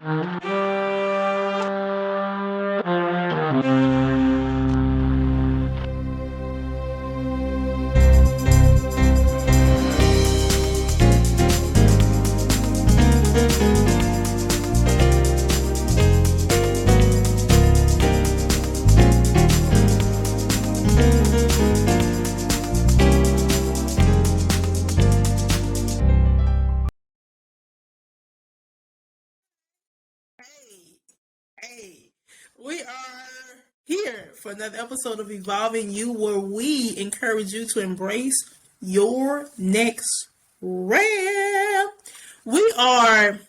Hey, we are here for another episode of Evolving You, where we encourage you to embrace your next realm. We are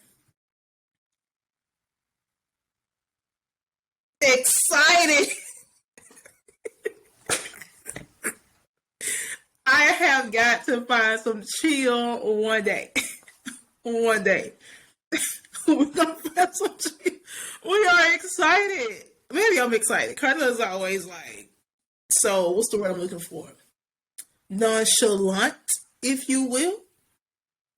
excited. I have got to find some chill one day. One day. We're gonna find some chill. We are excited. Maybe I'm excited. Carla's always like, so what's the word I'm looking for? Nonchalant, if you will.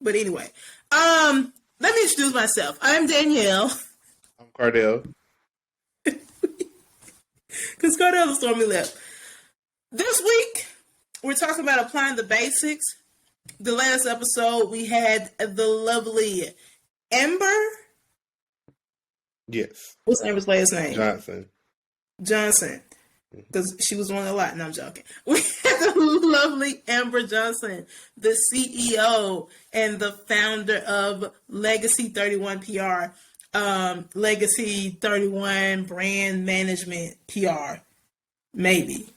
But anyway, let me introduce myself. I'm Danielle. I'm Cardell. Because Cardell is stormy left. This week, we're talking about applying the basics. The last episode, we had the lovely Amber. Yes. What's Amber's last name? Johnson. Because she was on a lot. No, I'm joking. We had the lovely Amber Johnson, the CEO and the founder of Legacy 31 PR, Legacy 31 Brand Management PR, maybe.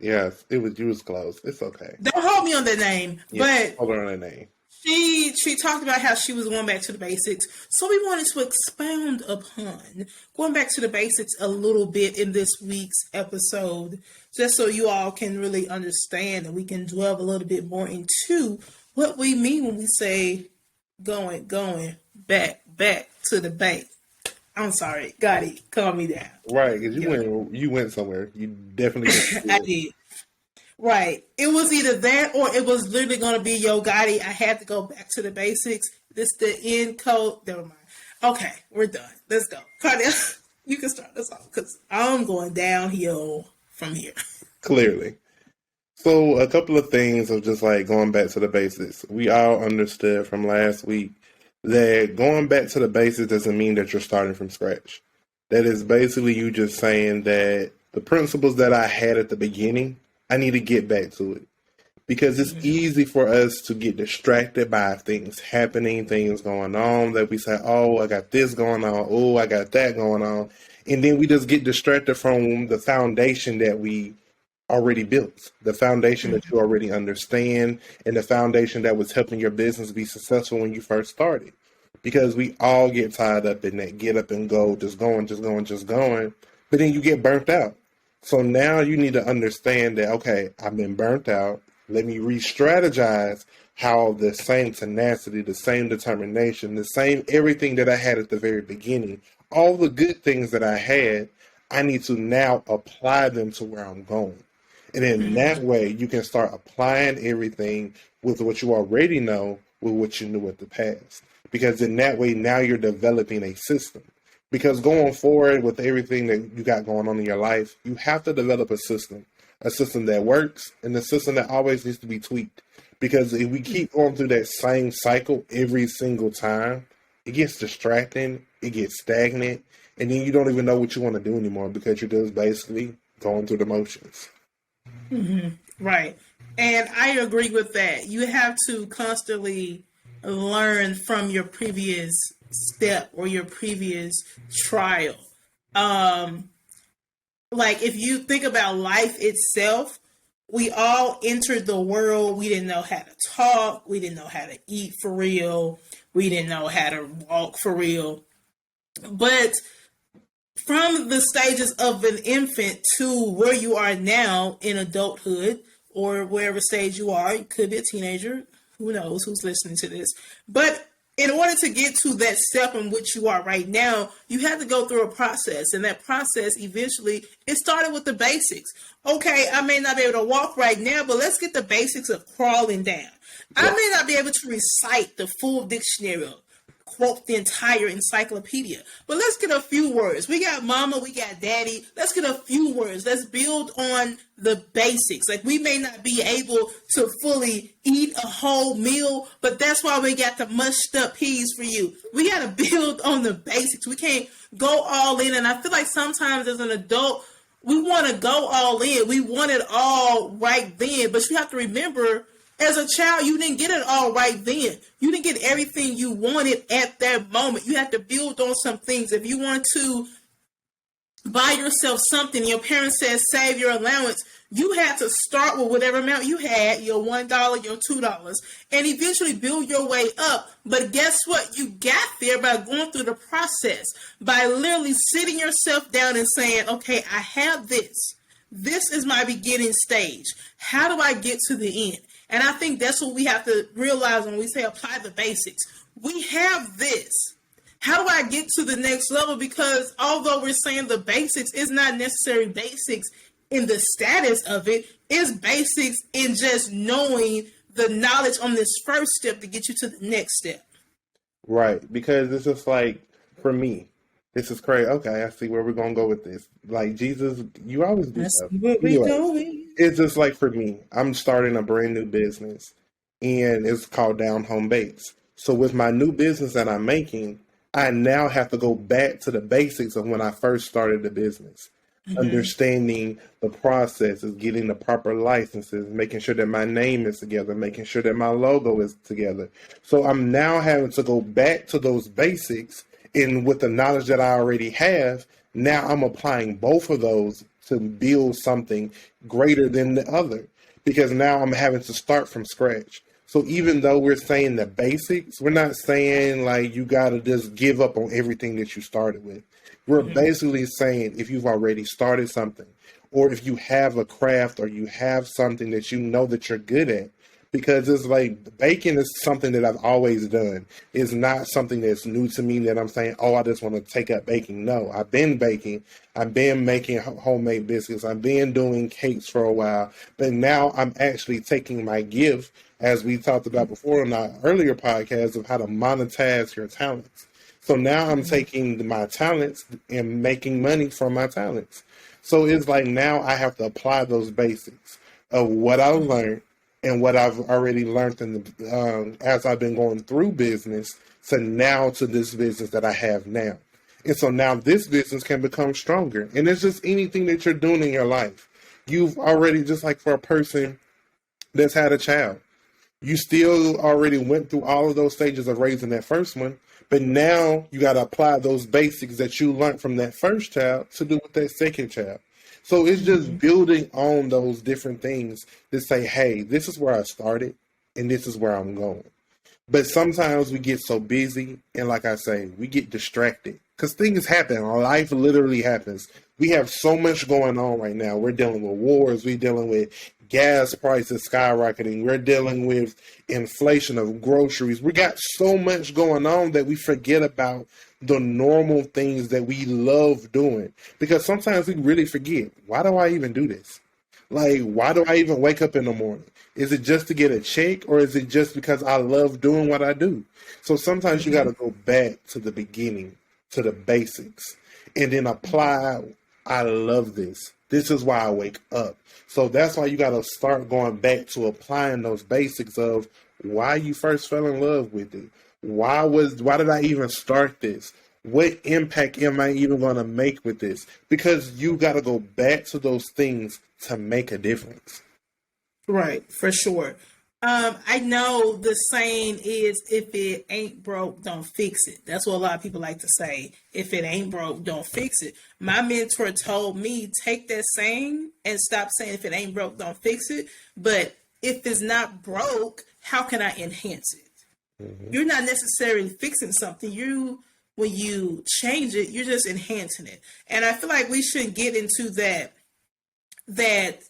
Yes, it was. You was close. It's okay. Don't hold me on that name, Yes, hold on that name. She talked about how she was going back to the basics. So we wanted to expound upon going back to the basics a little bit in this week's episode, just so you all can really understand and we can delve a little bit more into what we mean when we say going back to the base. I'm sorry, Gotti, calm me down. Right, because you went somewhere. You definitely I did. Right. It was either that or it was literally going to be Yo Gotti. I had to go back to the basics. This the end code. Never mind. Okay, we're done. Let's go. Cardia, you can start us off because I'm going downhill from here. Clearly. So a couple of things of just like going back to the basics. We all understood from last week that going back to the basics doesn't mean that you're starting from scratch. That is basically you just saying that the principles that I had at the beginning, I need to get back to it. Because it's easy for us to get distracted by things happening, things going on, that we say, oh, I got this going on, oh, I got that going on. And then we just get distracted from the foundation that we already built, the foundation that you already understand, and the foundation that was helping your business be successful when you first started. Because we all get tied up in that get up and go, just going. But then you get burnt out. So now you need to understand that, okay, I've been burnt out. Let me re-strategize how the same tenacity, the same determination, the same everything that I had at the very beginning, all the good things that I had, I need to now apply them to where I'm going. And in that way, you can start applying everything with what you already know with what you knew at the past. Because in that way, now you're developing a system. Because going forward with everything that you got going on in your life, you have to develop a system that works, and a system that always needs to be tweaked. Because if we keep going through that same cycle every single time, it gets distracting, it gets stagnant, and then you don't even know what you want to do anymore because you're just basically going through the motions. Right. And I agree with that. You have to constantly learn from your previous step or your previous trial. Like if you think about life itself, we all entered the world. We didn't know how to talk. We didn't know how to eat for real. We didn't know how to walk for real. But from the stages of an infant to where you are now in adulthood or wherever stage you are, you could be a teenager. Who knows who's listening to this? But in order to get to that step in which you are right now, you have to go through a process. And that process, eventually, it started with the basics. Okay, I may not be able to walk right now, but let's get the basics of crawling down. I may not be able to recite the full dictionary quote the entire encyclopedia. But let's get a few words. We got mama, we got daddy. Let's get a few words. Let's build on the basics. Like, we may not be able to fully eat a whole meal, but that's why we got the mushed up peas for you. We got to build on the basics. We can't go all in. And I feel like sometimes as an adult, we want to go all in. We want it all right then. But you have to remember, as a child, you didn't get it all right then. You didn't get everything you wanted at that moment. You have to build on some things. If you want to buy yourself something, your parents said save your allowance, you had to start with whatever amount you had, your $1, your $2, and eventually build your way up. But guess what? You got there by going through the process, by literally sitting yourself down and saying, okay, I have this. This is my beginning stage. How do I get to the end? And I think that's what we have to realize when we say apply the basics. We have this. How do I get to the next level? Because although we're saying the basics, is not necessarily basics in the status of it. It's basics in just knowing the knowledge on this first step to get you to the next step. Right, because it's just like, for me, this is crazy. Okay, I see where we're going to go with this. Like, Jesus, you always do stuff. It's just like, for me, I'm starting a brand new business, and it's called Down Home Bakes. So with my new business that I'm making, I now have to go back to the basics of when I first started the business. Understanding the processes, getting the proper licenses, making sure that my name is together, making sure that my logo is together. So I'm now having to go back to those basics, and with the knowledge that I already have, now I'm applying both of those to build something greater than the other, because now I'm having to start from scratch. So even though we're saying the basics, we're not saying like you got to just give up on everything that you started with. We're basically saying if you've already started something, or if you have a craft, or you have something that you know that you're good at, because it's like baking is something that I've always done. It's not something that's new to me that I'm saying, oh, I just want to take up baking. No, I've been baking. I've been making homemade biscuits. I've been doing cakes for a while. But now I'm actually taking my gift, as we talked about before in our earlier podcast, of how to monetize your talents. So now I'm taking my talents and making money from my talents. So it's like now I have to apply those basics of what I learned and what I've already learned in the as I've been going through business to this business that I have now. And so now this business can become stronger. And it's just anything that you're doing in your life. You've already, just like for a person that's had a child, you still already went through all of those stages of raising that first one. But now you got to apply those basics that you learned from that first child to do with that second child. So it's just building on those different things to say, hey, this is where I started and this is where I'm going. But sometimes we get so busy, and like I say, we get distracted because things happen. Life literally happens. We have so much going on right now. We're dealing with wars. We're dealing with gas prices skyrocketing. We're dealing with inflation of groceries. We got so much going on that we forget about the normal things that we love doing. Because sometimes we really forget, why do I even do this? Like, why do I even wake up in the morning? Is it just to get a check, or is it just because I love doing what I do? So sometimes you got to go back to the beginning, to the basics, and then apply, I love this. This is why I wake up. So that's why you got to start going back to applying those basics of why you first fell in love with it. Why did I even start this? What impact am I even going to make with this? Because you got to go back to those things to make a difference. Right, for sure. I know the saying is, if it ain't broke, don't fix it. That's what a lot of people like to say. If it ain't broke, don't fix it. My mentor told me, take that saying and stop saying, if it ain't broke, don't fix it. But if it's not broke, how can I enhance it? Mm-hmm. You're not necessarily fixing something. When you change it, you're just enhancing it. And I feel like we shouldn't get into that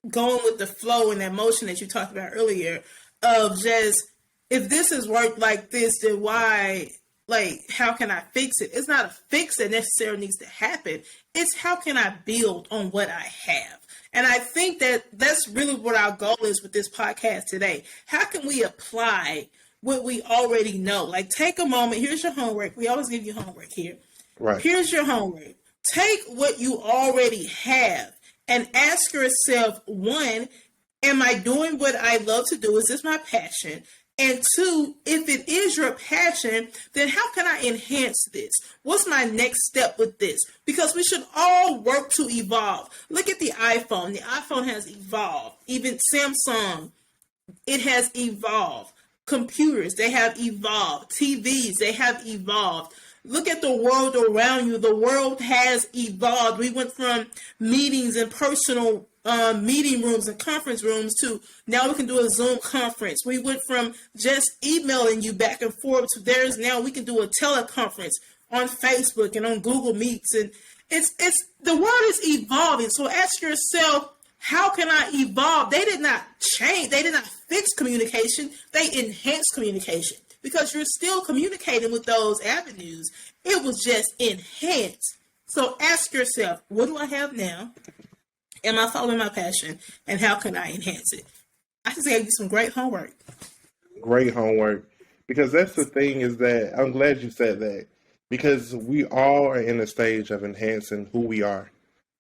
going with the flow and that motion that you talked about earlier of just, if this has worked like this, then why, like, how can I fix it? It's not a fix that necessarily needs to happen. It's how can I build on what I have? And I think that that's really what our goal is with this podcast today. How can we apply what we already know. Like, take a moment. Here's your homework. We always give you homework here. Right. Here's your homework. Take what you already have and ask yourself, one, am I doing what I love to do? Is this my passion? And two, if it is your passion, then how can I enhance this? What's my next step with this? Because we should all work to evolve. Look at the iPhone. The iPhone has evolved. Even Samsung, it has evolved. Computers, they have evolved. TVs, they have evolved. Look at the world around you. The world has evolved. We went from meetings and personal meeting rooms and conference rooms to now we can do a Zoom conference. We went from just emailing you back and forth to there's now we can do a teleconference on Facebook and on Google Meets. And it's the world is evolving. So ask yourself, how can I evolve? They did not change. They did not fix communication. They enhanced communication because you're still communicating with those avenues. It was just enhanced. So ask yourself, what do I have now? Am I following my passion? And how can I enhance it? I just gave you some great homework. Great homework. Because that's the thing is that I'm glad you said that. Because we all are in a stage of enhancing who we are,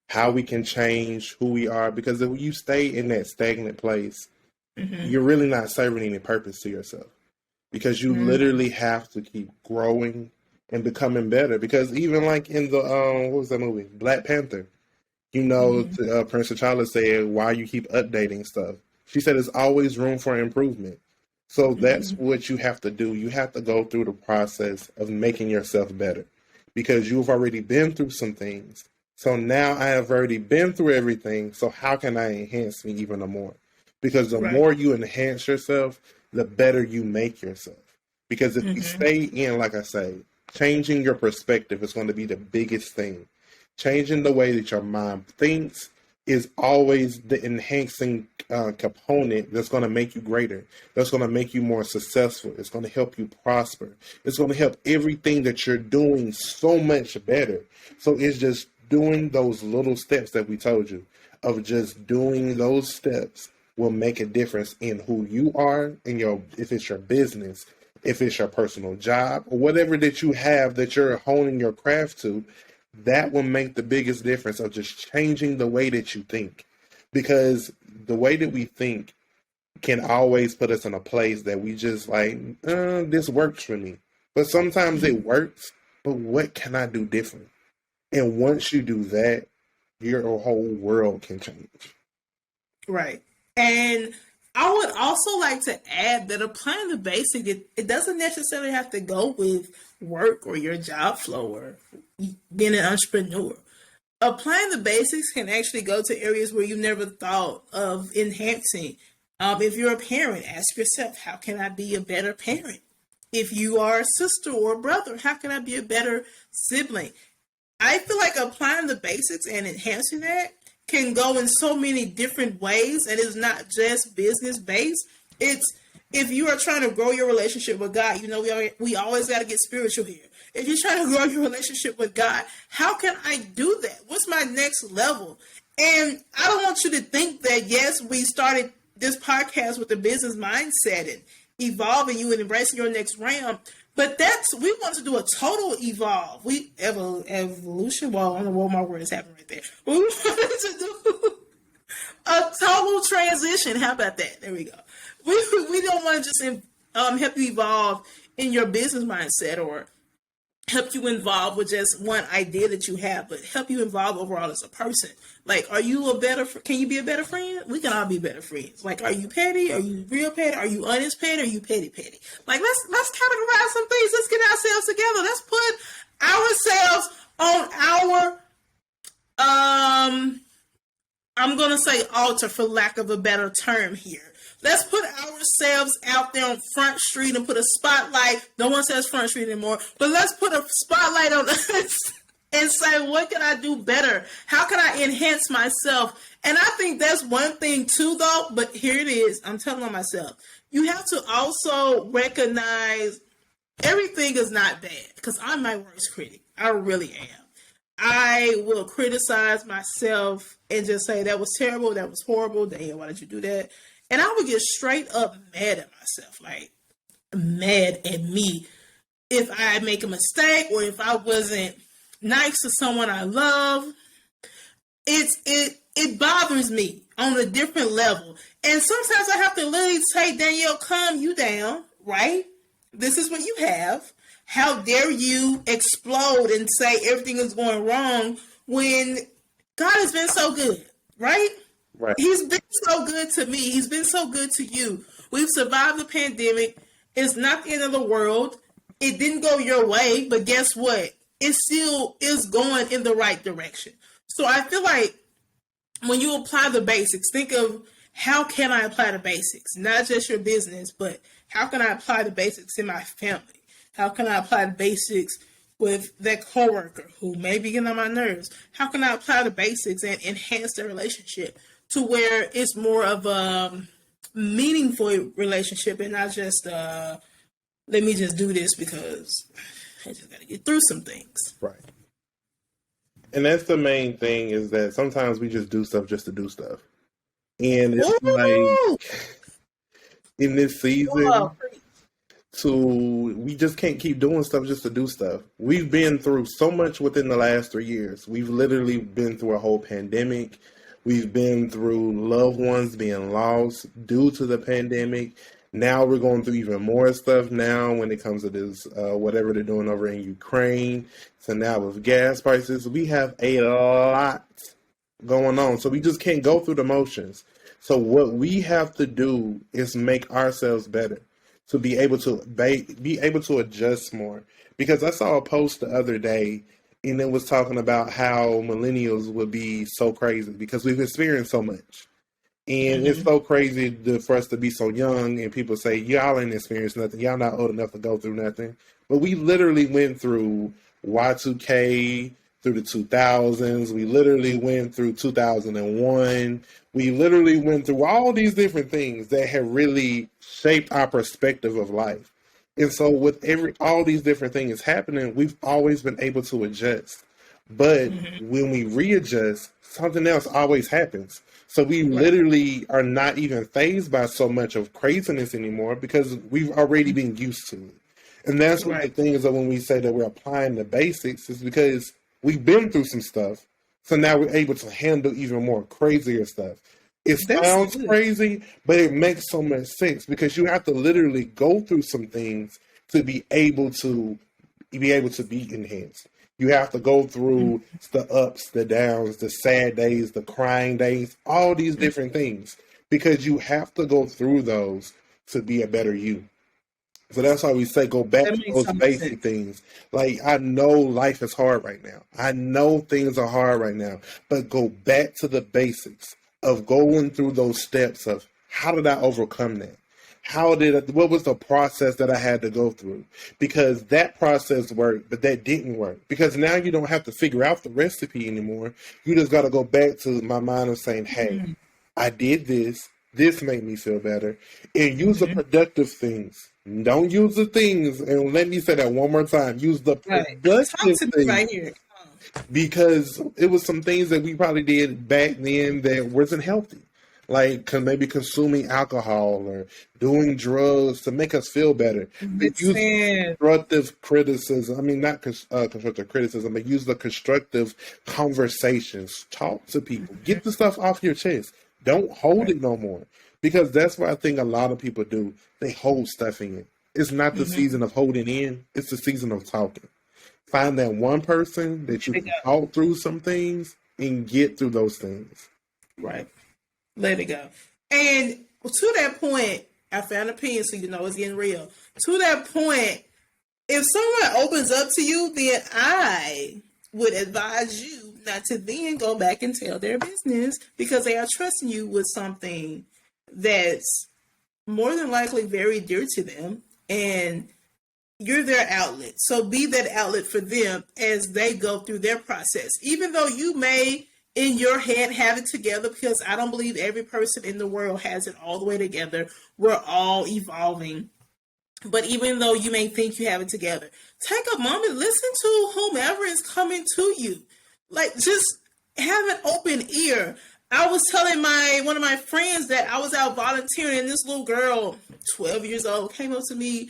how we can change who we are. Because if you stay in that stagnant place, you're really not serving any purpose to yourself. Because you literally have to keep growing and becoming better. Because even like in the, what was that movie? Black Panther. You know, Prince T'Challa said, why you keep updating stuff. She said, there's always room for improvement. So that's what you have to do. You have to go through the process of making yourself better because you've already been through some things. So now I have already been through everything. So how can I enhance me even more? Because the more you enhance yourself, the better you make yourself. Because if you stay in, like I say, changing your perspective is going to be the biggest thing. Changing the way that your mind thinks is always the enhancing component that's going to make you greater. That's going to make you more successful. It's going to help you prosper. It's going to help everything that you're doing so much better. So it's just doing those little steps that we told you of just doing those steps will make a difference in who you are in your, if it's your business, if it's your personal job or whatever that you have that you're honing your craft to. That will make the biggest difference of just changing the way that you think. Because the way that we think can always put us in a place that we just like, this works for me. But sometimes it works, but what can I do different? And once you do that, your whole world can change. Right. And I would also like to add that applying the basic, it doesn't necessarily have to go with work or your job flow or being an entrepreneur. Applying the basics can actually go to areas where you never thought of enhancing. If you're a parent, ask yourself, how can I be a better parent? If you are a sister or a brother, how can I be a better sibling? I feel like applying the basics and enhancing that can go in so many different ways, and it's not just business based. It's if you are trying to grow your relationship with God, you know, we always got to get spiritual here. If you're trying to grow your relationship with God, how can I do that? What's my next level? And I don't want you to think that, yes, we started this podcast with a business mindset and evolving you and embracing your next realm. But we want to do a total evolve. Evolution. Well, I don't know what my word is happening right there. But we wanted to do a total transition. How about that? There we go. We don't want to just help you evolve in your business mindset or help you involve with just one idea that you have, but help you involve overall as a person. Like, can you be a better friend? We can all be better friends. Like, are you petty? Are you real petty? Are you honest petty? Are you petty petty? Like, let's categorize some things. Let's get ourselves together. Let's put ourselves on our, I'm going to say altar for lack of a better term here. Let's put ourselves out there on Front Street and put a spotlight. No one says Front Street anymore, but let's put a spotlight on us and say, what can I do better? How can I enhance myself? And I think that's one thing too, though, but here it is. I'm telling on myself. You have to also recognize everything is not bad because I'm my worst critic. I really am. I will criticize myself and just say that was terrible. That was horrible. Damn, why did you do that? And I would get straight up mad at myself. Like, mad at me if I make a mistake or if I wasn't nice to someone I love. It bothers me on a different level. And sometimes I have to literally say, Danielle, calm you down, right? This is what you have. How dare you explode and say everything is going wrong when God has been so good, right? Right. He's been so good to me. He's been so good to you. We've survived the pandemic. It's not the end of the world. It didn't go your way, but guess what? It still is going in the right direction. So I feel like when you apply the basics, think of how can I apply the basics? Not just your business, but how can I apply the basics in my family? How can I apply the basics with that coworker who may be getting on my nerves? How can I apply the basics and enhance the relationship to where it's more of a meaningful relationship and not just let me just do this because I just got to get through some things. Right. And that's the main thing, is that sometimes we just do stuff just to do stuff. And it's like in this season, we just can't keep doing stuff just to do stuff. We've been through so much within the last 3 years. We've literally been through a whole pandemic. We've been through loved ones being lost due to the pandemic. Now we're going through even more stuff now when it comes to this, whatever they're doing over in Ukraine. So now with gas prices, we have a lot going on. So we just can't go through the motions. So what we have to do is make ourselves better to be able to be able to adjust more. Because I saw a post the other day, and it was talking about how millennials would be so crazy because we've experienced so much. And it's so crazy for us to be so young, and people say, y'all ain't experienced nothing. Y'all not old enough to go through nothing. But we literally went through Y2K, through the 2000s. We literally went through 2001. We literally went through all these different things that have really shaped our perspective of life. And so with all these different things happening, we've always been able to adjust. But when we readjust, something else always happens. So we literally are not even fazed by so much of craziness anymore because we've already been used to it. And that's one of the things that when we say that we're applying the basics is because we've been through some stuff. So now we're able to handle even more crazier stuff. It sounds crazy, but it makes so much sense because you have to literally go through some things to be able to be enhanced. You have to go through the ups, the downs, the sad days, the crying days, all these different things, because you have to go through those to be a better you. So that's why we say go back to those basic things. Like, I know life is hard right now. I know things are hard right now, but go back to the basics of going through those steps of how did I overcome that? What was the process that I had to go through? Because that process worked, but that didn't work. Because now you don't have to figure out the recipe anymore. You just got to go back to my mind of saying, hey, I did this. This made me feel better. And use the productive things. Don't use the things, and let me say that one more time. Use the productive things. Right here. Because it was some things that we probably did back then that wasn't healthy. Like maybe consuming alcohol or doing drugs to make us feel better. Use constructive criticism. I mean, not constructive criticism, but use the constructive conversations. Talk to people. Get the stuff off your chest. Don't hold it no more. Because that's what I think a lot of people do. They hold stuff in. It's not the season of holding in. It's the season of talking. Find that one person that you can talk through some things and get through those things. Right. Let it go. And to that point, I found an opinion, so you know it's getting real. To that point, if someone opens up to you, then I would advise you not to then go back and tell their business because they are trusting you with something that's more than likely very dear to them, and you're their outlet. So be that outlet for them as they go through their process. Even though you may in your head have it together, because I don't believe every person in the world has it all the way together. We're all evolving. But even though you may think you have it together, take a moment, listen to whomever is coming to you. Like, just have an open ear. I was telling one of my friends that I was out volunteering, and this little girl, 12 years old, came up to me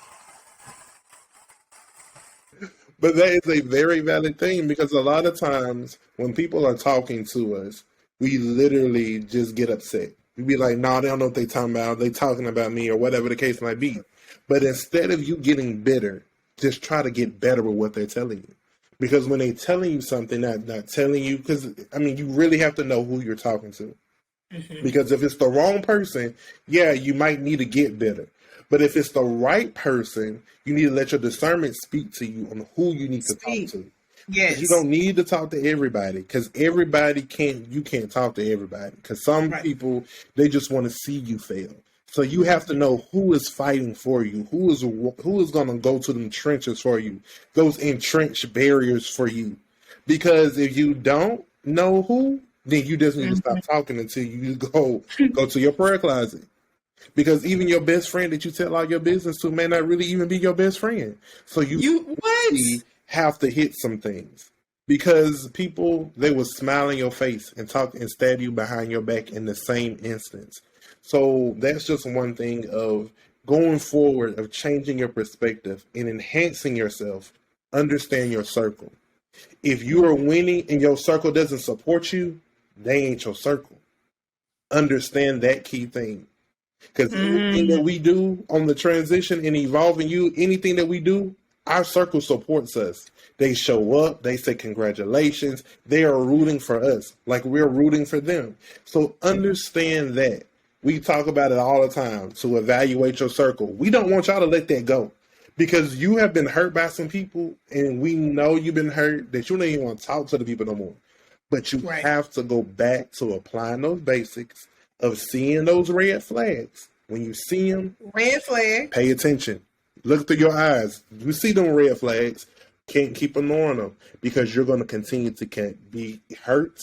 But that is a very valid thing because a lot of times when people are talking to us, we literally just get upset. We be like, "No, they don't know what they talking about. They talking about me or whatever the case might be." But instead of you getting bitter, just try to get better with what they're telling you. Because when they're telling you something, not telling you, because I mean, you really have to know who you're talking to. Because if it's the wrong person, yeah, you might need to get bitter. But if it's the right person, you need to let your discernment speak to you on who you need to talk Speak. to. Yes. You don't need to talk to everybody because everybody can't. You can't talk to everybody because some Right. people they just want to see you fail. So you have to know who is fighting for you, who is going to go to them trenches for you, those entrenched barriers for you. Because if you don't know who, then you just need to stop talking until you go to your prayer closet. Because even your best friend that you tell all your business to may not really even be your best friend. So You what? really have to hit some things. Because people, they will smile in your face and talk and stab you behind your back in the same instance. So that's just one thing of going forward, of changing your perspective and enhancing yourself. Understand your circle. If you are winning and your circle doesn't support you, they ain't your circle. Understand that key thing. Because anything that we do on the transition and evolving you, anything that we do, our circle supports us. They show up, they say congratulations, they are rooting for us like we're rooting for them. So understand that. We talk about it all the time to evaluate your circle. We don't want y'all to let that go because you have been hurt by some people and we know you've been hurt that you don't even want to talk to the people no more. But you Right. have to go back to applying those basics of seeing those red flags. When you see them, Red flag. pay attention. Look through your eyes. You see them red flags, can't keep ignoring them because you're going to continue to be hurt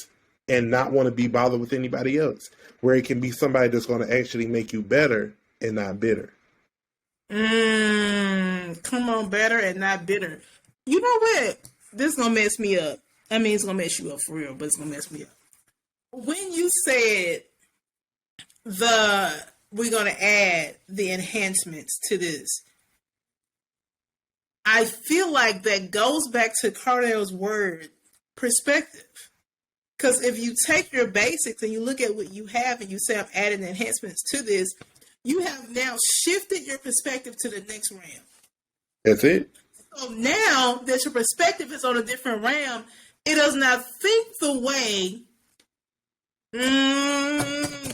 and not want to be bothered with anybody else. Where it can be somebody that's going to actually make you better and not bitter. Come on, better and not bitter. You know what? This is gonna mess me up. I mean, it's gonna mess you up for real, but it's gonna mess me up. When you said we're gonna add the enhancements to this, I feel like that goes back to Cardell's word, perspective. Because if you take your basics and you look at what you have and you say, I'm adding enhancements to this, you have now shifted your perspective to the next realm. That's it. So now that your perspective is on a different realm, it does not think the way,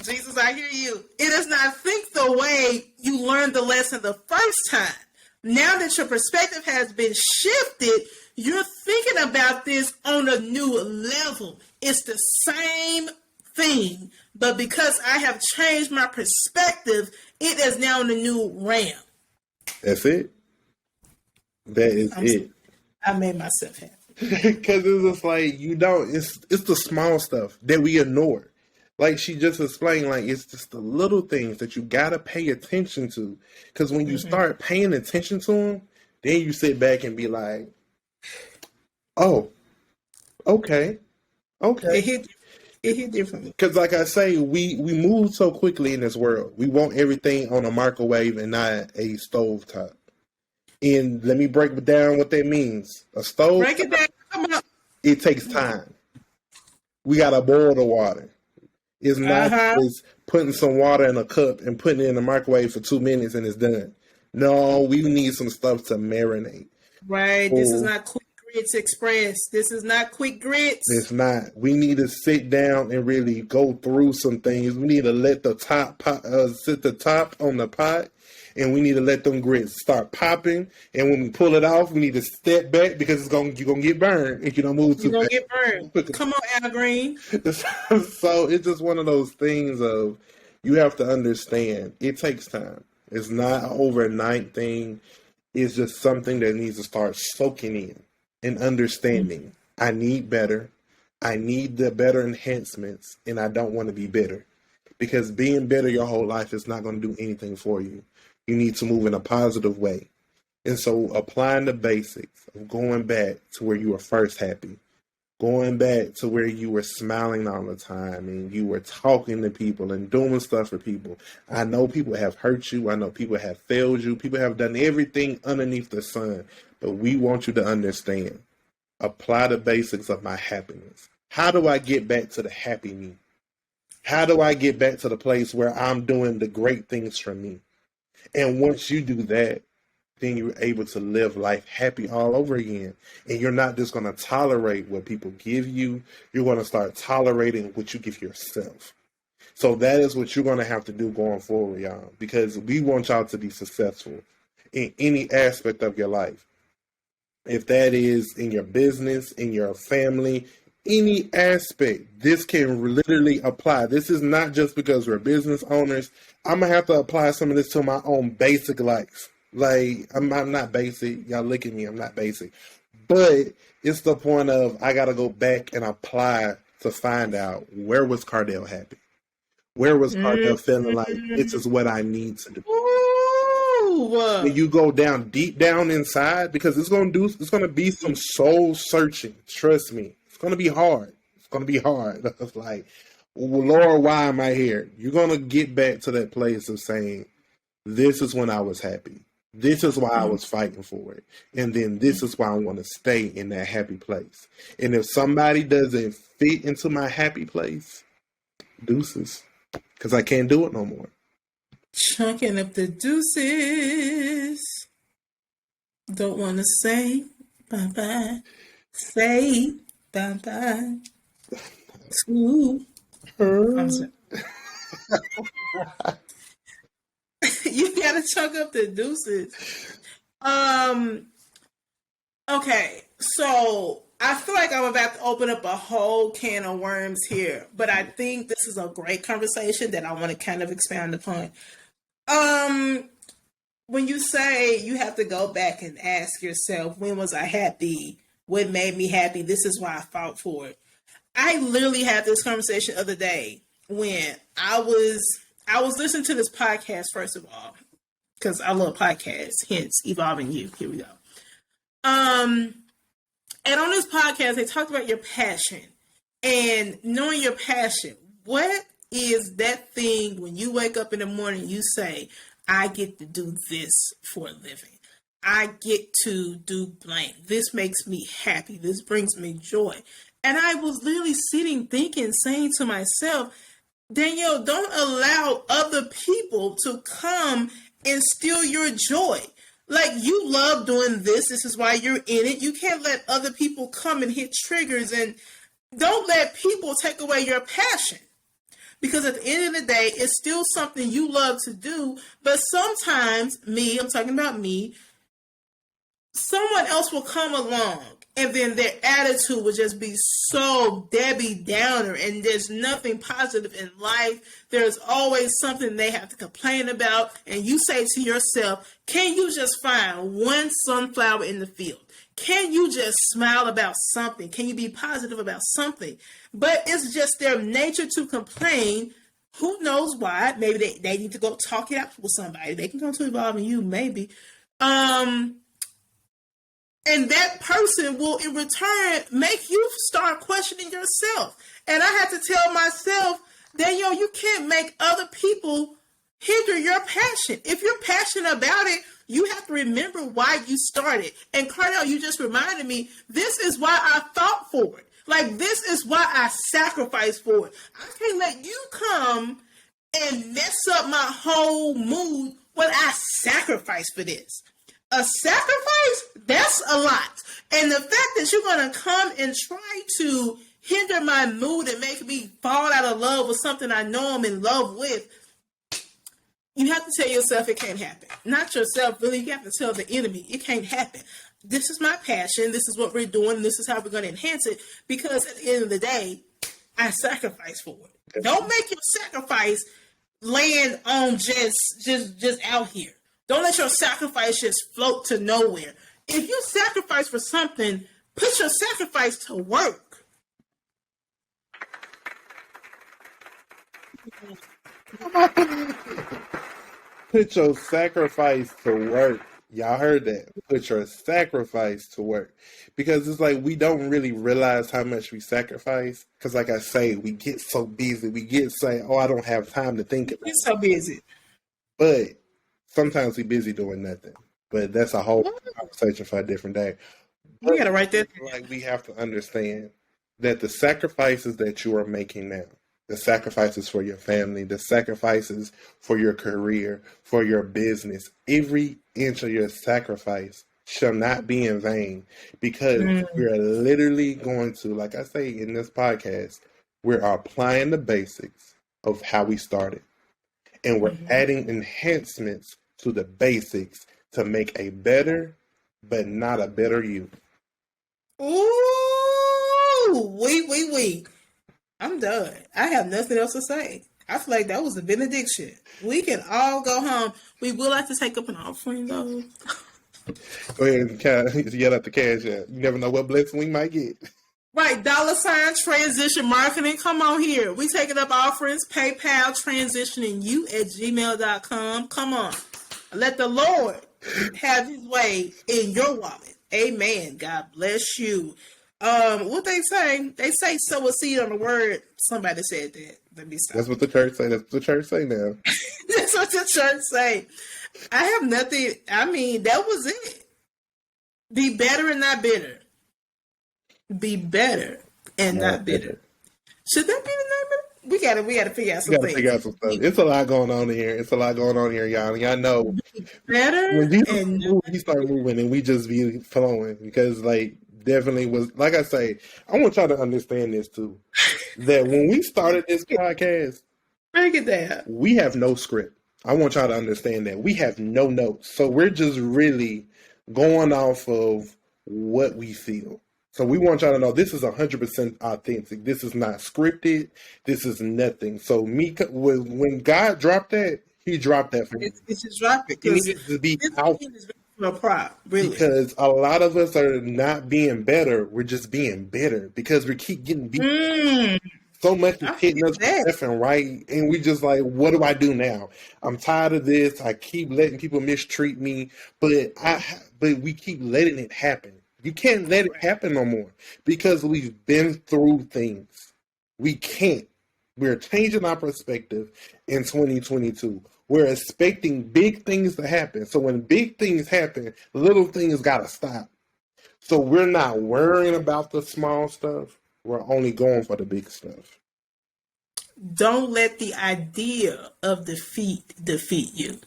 Jesus, I hear you. It does not think the way you learned the lesson the first time. Now that your perspective has been shifted, you're thinking about this on a new level. It's the same thing, but because I have changed my perspective, it is now in a new realm. That's it. That is it. I made myself happy. Because it's just like it's the small stuff that we ignore. Like she just explained, like it's just the little things that you gotta pay attention to. Because when you start paying attention to them, then you sit back and be like, "Oh, okay." It hit differently. Because, like I say, we move so quickly in this world. We want everything on a microwave and not a stove top. And let me break down what that means. A stove, Break it down. Come on. it takes time. We gotta boil the water. It's not just putting some water in a cup and putting it in the microwave for 2 minutes and it's done. No, we need some stuff to marinate. Right. This is not Quick Grits Express. This is not Quick Grits. It's not. We need to sit down and really go through some things. We need to let the top sit the top on the pot, and we need to let them grits start popping. And when we pull it off, we need to step back because you're gonna get burned if you don't move too You're going fast. to get burned. Come on, Al Green. So it's just one of those things of you have to understand it takes time. It's not an overnight thing. It's just something that needs to start soaking in and understanding. I need better. I need the better enhancements, and I don't want to be bitter. Because being bitter your whole life is not going to do anything for you. You need to move in a positive way. And so applying the basics of going back to where you were first happy, going back to where you were smiling all the time and you were talking to people and doing stuff for people. I know people have hurt you. I know people have failed you. People have done everything underneath the sun. But we want you to understand. Apply the basics of my happiness. How do I get back to the happy me? How do I get back to the place where I'm doing the great things for me? And once you do that, then you're able to live life happy all over again. And you're not just going to tolerate what people give you. You're going to start tolerating what you give yourself. So that is what you're going to have to do going forward, y'all, because we want y'all to be successful in any aspect of your life. If that is in your business, in your family, any aspect, this can literally apply. This is not just because we're business owners. I'm going to have to apply some of this to my own basic life. Like, I'm not basic. Y'all look at me. I'm not basic. But it's the point of I got to go back and apply to find out, where was Cardell happy? Where was Cardell feeling like this is what I need to do? Ooh. When you go down deep down inside, because it's going to be some soul searching. Trust me. It's going to be hard. It's going to be hard. It's like, Lord, why am I here? You're going to get back to that place of saying, this is when I was happy. This is why I was fighting for it. And then this is why I want to stay in that happy place. And if somebody doesn't fit into my happy place, deuces. Because I can't do it no more. Chunking up the deuces. Don't want to say bye-bye. Say bye-bye. To her. I'm sorry. You gotta chunk up the deuces. Okay, so I feel like I'm about to open up a whole can of worms here, but I think this is a great conversation that I want to kind of expound upon. When you say you have to go back and ask yourself, when was I happy? What made me happy? This is why I fought for it. I literally had this conversation the other day when I was listening to this podcast, first of all, because I love podcasts, hence Evolving You. Here we go. And on this podcast, they talked about your passion and knowing your passion. What is that thing when you wake up in the morning, you say, I get to do this for a living. I get to do blank. This makes me happy. This brings me joy. And I was literally sitting thinking, saying to myself, Danielle, don't allow other people to come and steal your joy. Like, you love doing this. This is why you're in it. You can't let other people come and hit triggers, and don't let people take away your passion. Because at the end of the day, it's still something you love to do. But sometimes, I'm talking about me, someone else will come along and then their attitude will just be so Debbie Downer, and there's nothing positive in life. There's always something they have to complain about. And you say to yourself, can you just find one sunflower in the field? Can you just smile about something? Can you be positive about something? But it's just their nature to complain. Who knows why? Maybe they need to go talk it out with somebody. They can go to Evolving You, maybe. And that person will, in return, make you start questioning yourself. And I had to tell myself, Danielle, you can't make other people hinder your passion. If you're passionate about it, you have to remember why you started. And Cardell, you just reminded me, this is why I fought for it. Like, this is why I sacrificed for it. I can't let you come and mess up my whole mood when I sacrificed for this. A sacrifice, that's a lot. And the fact that you're going to come and try to hinder my mood and make me fall out of love with something I know I'm in love with, you have to tell yourself it can't happen. Not yourself, really. You have to tell the enemy it can't happen. This is my passion. This is what we're doing. This is how we're going to enhance it. Because at the end of the day, I sacrifice for it. Don't make your sacrifice land on just out here. Don't let your sacrifice just float to nowhere. If you sacrifice for something, put your sacrifice to work. Put your sacrifice to work. Y'all heard that. Put your sacrifice to work. Because it's like we don't really realize how much we sacrifice. Because, like I say, we get so busy. We get saying, oh, I don't have time to think about You're it. so busy. But sometimes we busy doing nothing. But that's a whole conversation for a different day. You gotta write that. Like we have to understand that the sacrifices that you are making now, the sacrifices for your family, the sacrifices for your career, for your business, every inch of your sacrifice shall not be in vain because we're literally going to, like I say in this podcast, we're applying the basics of how we started. And we're adding enhancements to the basics to make a better, but not a better you. Ooh, wait. I'm done. I have nothing else to say. I feel like that was a benediction. We can all go home. We will have to take up an offering, though. Go ahead and yell out the cash app. You never know what blessing we might get. Right, $transition marketing. Come on here. We taking up offerings. PayPal transitioning you at gmail.com. Come on. Let the Lord have his way in your wallet. Amen. God bless you. What they say? They say sow a seed on the word. Somebody said that. Let me stop. That's what the church say. That's what the church say now. That's what the church say. I have nothing. I mean, that was it. Be better and not bitter. Be better and not bitter. Should that be the name of it? We gotta figure out some things. Figure out some stuff. It's a lot going on here. Y'all. Y'all know better when we start moving and we just be flowing because like definitely was like I say, I want y'all to understand this too. That when we started this podcast, break it down. We have no script. I want y'all to understand that. We have no notes. So we're just really going off of what we feel. So we want y'all to know this is 100% authentic. This is not scripted. This is nothing. So when God dropped that, he dropped that for me. It's just dropped it. It needs to be out. A prop, really. Because a lot of us are not being better. We're just being bitter because we keep getting beat. So much is hitting us left and right. And we just like, what do I do now? I'm tired of this. I keep letting people mistreat me. But we keep letting it happen. You can't let it happen no more because we've been through things. We can't. We're changing our perspective in 2022. We're expecting big things to happen. So when big things happen, little things got to stop. So we're not worrying about the small stuff. We're only going for the big stuff. Don't let the idea of defeat you.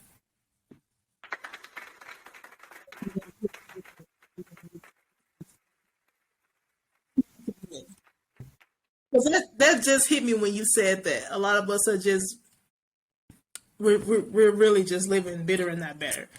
That just hit me when you said that. A lot of us are just we're really just living bitter and not better.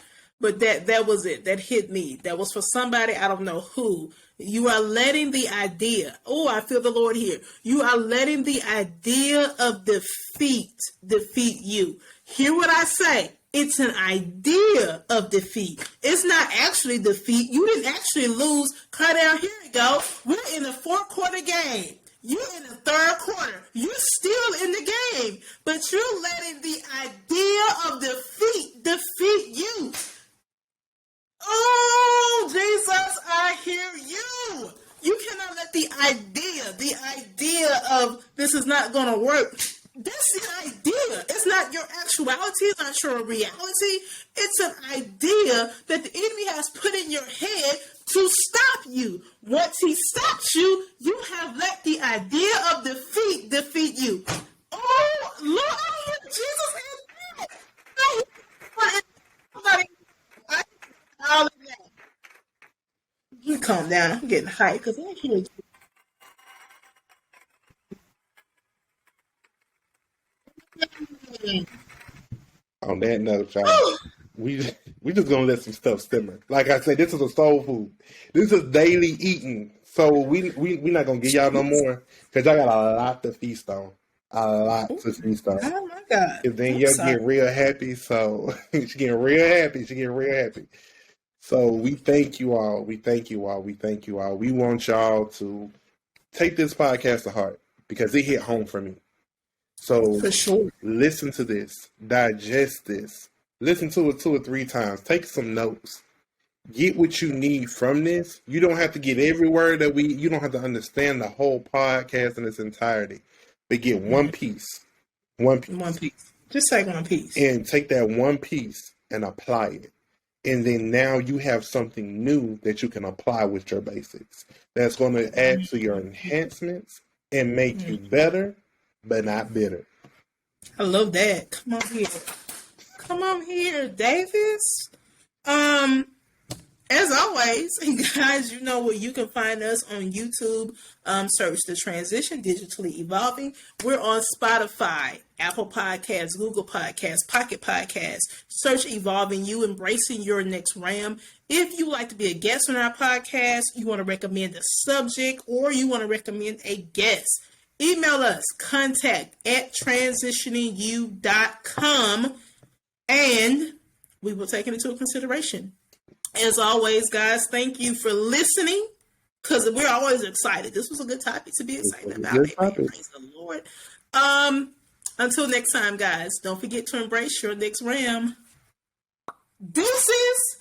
But that was it. That hit me. That was for somebody, I don't know who. You are letting the idea. Oh, I feel the Lord here. You are letting the idea of defeat you. Hear what I say. It's an idea of defeat. It's not actually defeat. You didn't actually lose. Cardell, here we go. We're in the fourth quarter game. You're in the third quarter. You're still in the game. But you're letting the idea of defeat you. Oh, Jesus, I hear you. You cannot let the idea of this is not going to work. That's the idea. It's not your actuality. It's not your reality. It's an idea that the enemy has put in your head to stop you. Once he stops you, you have let the idea of defeat you. Oh, Lord, I hear Jesus in that. You calm down. I'm getting hyped because I hear you. On that note, y'all, we just gonna let some stuff simmer. Like I said, this is a soul food. This is daily eating. So we not gonna give y'all no more because y'all got a lot to feast on. Oh my God. And then you'll get real happy. So she's getting real happy. So we thank you all. We want y'all to take this podcast to heart because it hit home for me. So for sure, listen to this, digest this, listen to it 2 or 3 times, take some notes, get what you need from this. You don't have to get every word that you don't have to understand the whole podcast in its entirety, but get one piece. One piece. One piece. Just take one piece. And take that one piece and apply it. And then now you have something new that you can apply with your basics. That's going to add to your enhancements and make you better, but not bitter. I love that. Come on here. Come on here, Davis. As always, guys, you know where you can find us on YouTube. Search The Transition Digitally Evolving. We're on Spotify, Apple Podcasts, Google Podcasts, Pocket Podcasts. Search Evolving You, Embracing Your Next Ram. If you like to be a guest on our podcast, you want to recommend a subject, or you want to recommend a guest, email us, contact@transitioningyou.com, and we will take it into consideration. As always, guys, thank you for listening, because we're always excited. This was a good topic to be excited about. Praise the Lord. Until next time, guys, don't forget to embrace your next ram. Deuces!